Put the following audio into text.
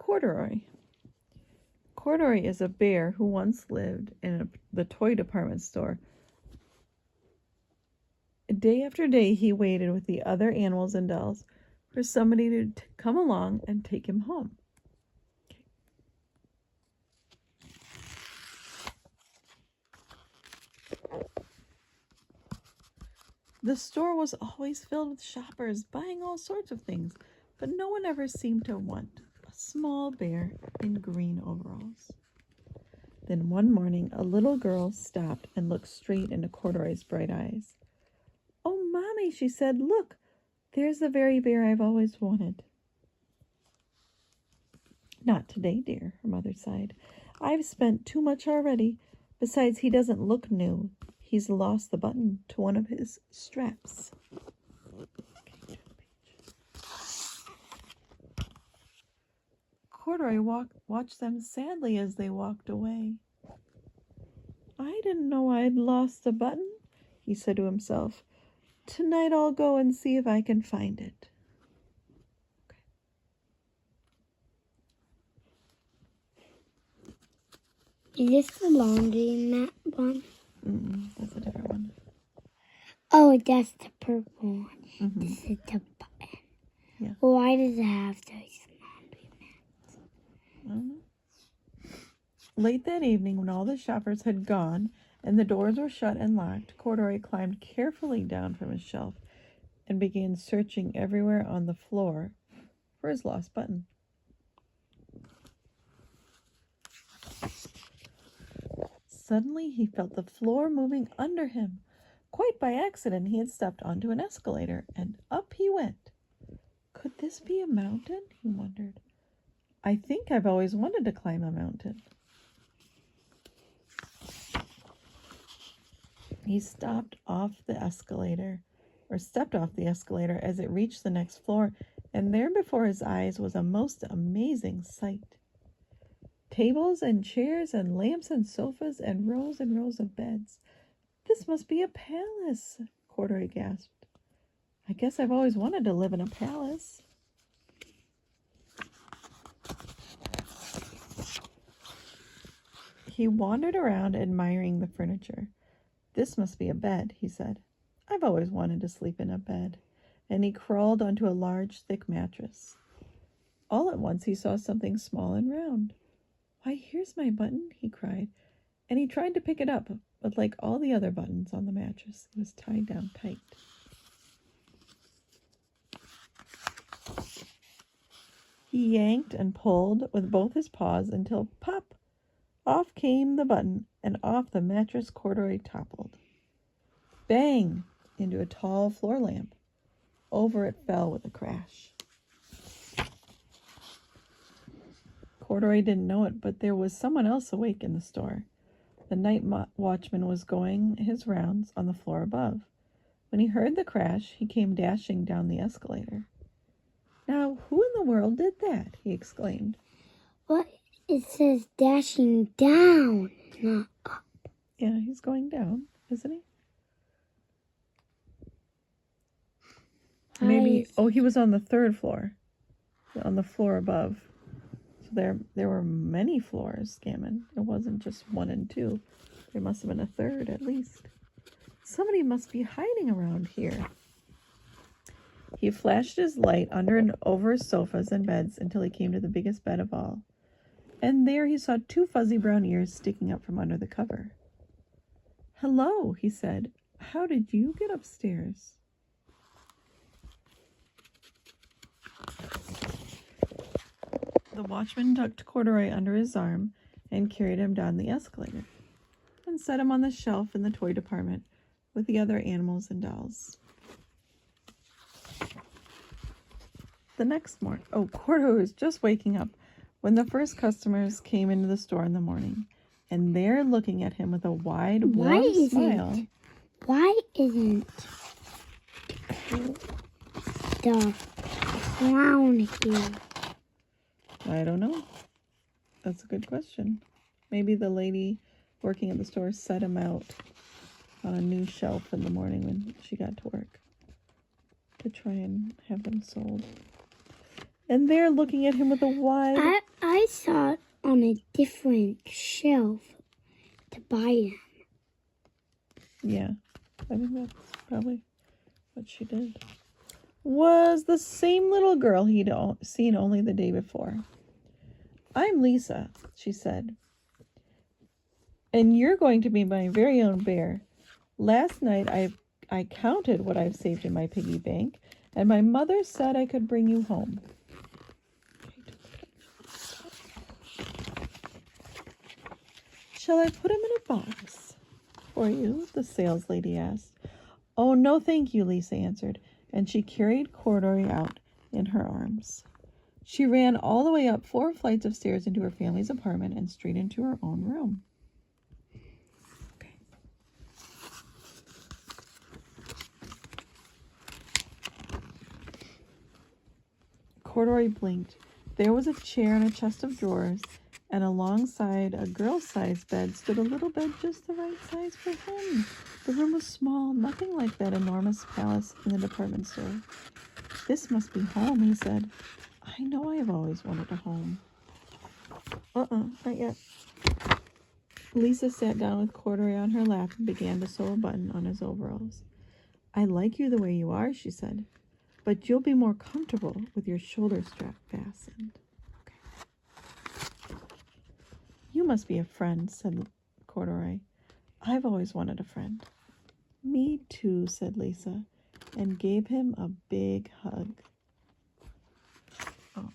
Corduroy. Corduroy is a bear who once lived in the toy department store. Day after day, he waited with the other animals and dolls for somebody to come along and take him home. The store was always filled with shoppers buying all sorts of things, but no one ever seemed to want a small bear in green overalls. Then one morning, a little girl stopped and looked straight into Corduroy's bright eyes. "Oh, Mommy," she said, "look, there's the very bear I've always wanted." "Not today, dear," her mother sighed. "I've spent too much already. Besides, he doesn't look new. He's lost the button to one of his straps." Corduroy watched them sadly as they walked away. "I didn't know I'd lost the button," he said to himself. "Tonight I'll go and see if I can find it." Is this the laundry mat one? That's a different one. Oh, that's the purple one. Mm-hmm. This is the button. Yeah. Why does it have those laundry mats? I don't know. Late that evening, when all the shoppers had gone and the doors were shut and locked, Corduroy climbed carefully down from his shelf and began searching everywhere on the floor for his lost button. Suddenly, he felt the floor moving under him. Quite by accident, he had stepped onto an escalator, and up he went. Could this be a mountain? He wondered. I think I've always wanted to climb a mountain. He stepped off the escalator as it reached the next floor, and there before his eyes was a most amazing sight. Tables and chairs and lamps and sofas and rows of beds. "This must be a palace," Corduroy gasped. "I guess I've always wanted to live in a palace." He wandered around admiring the furniture. "This must be a bed," he said. "I've always wanted to sleep in a bed." And he crawled onto a large, thick mattress. All at once he saw something small and round. "Why, here's my button," he cried, and he tried to pick it up, but like all the other buttons on the mattress, it was tied down tight. He yanked and pulled with both his paws until pop! Off came the button, and off the mattress Corduroy toppled. Bang! Into a tall floor lamp. Over it fell with a crash. Corduroy didn't know it, but there was someone else awake in the store. The night watchman was going his rounds on the floor above. When he heard the crash, he came dashing down the escalator. "Now, who in the world did that?" he exclaimed. What? It says dashing down, not up. Yeah, he's going down, isn't he? Maybe, he was on the third floor, on the floor above. So there were many floors, Gammon. It wasn't just 1 and 2. There must have been a third at least. Somebody must be hiding around here. He flashed his light under and over sofas and beds until he came to the biggest bed of all. And there he saw 2 fuzzy brown ears sticking up from under the cover. "Hello," he said. "How did you get upstairs?" The watchman tucked Corduroy under his arm and carried him down the escalator and set him on the shelf in the toy department with the other animals and dolls. The next morning, Corduroy was just waking up when the first customers came into the store in the morning, and there looking at him with a wide, warm smile. Why isn't the clown here? I don't know. That's a good question. Maybe the lady working at the store set him out on a new shelf in the morning when she got to work to try and have them sold. And they're looking at him with a wide... saw it on a different shelf to buy them. Yeah, I think that's probably what she did. Was the same little girl he'd seen only the day before. I'm Lisa, she said, and you're going to be my very own bear. Last night I counted what I've saved in my piggy bank, and my mother said I could bring you home. Shall I put him in a box for you? The sales lady asked. Oh, no, thank you, Lisa answered, and she carried Corduroy out in her arms. She ran all the way up 4 flights of stairs into her family's apartment and straight into her own room. Okay. Corduroy blinked. There was a chair and a chest of drawers, and alongside a girl-sized bed stood a little bed just the right size for him. The room was small, nothing like that enormous palace in the department store. This must be home, he said. I know I have always wanted a home. Not yet. Lisa sat down with Corduroy on her lap and began to sew a button on his overalls. I like you the way you are, she said, but you'll be more comfortable with your shoulder strap fastened. Okay. You must be a friend, said Corduroy. I've always wanted a friend. Me too, said Lisa, and gave him a big hug. Oh.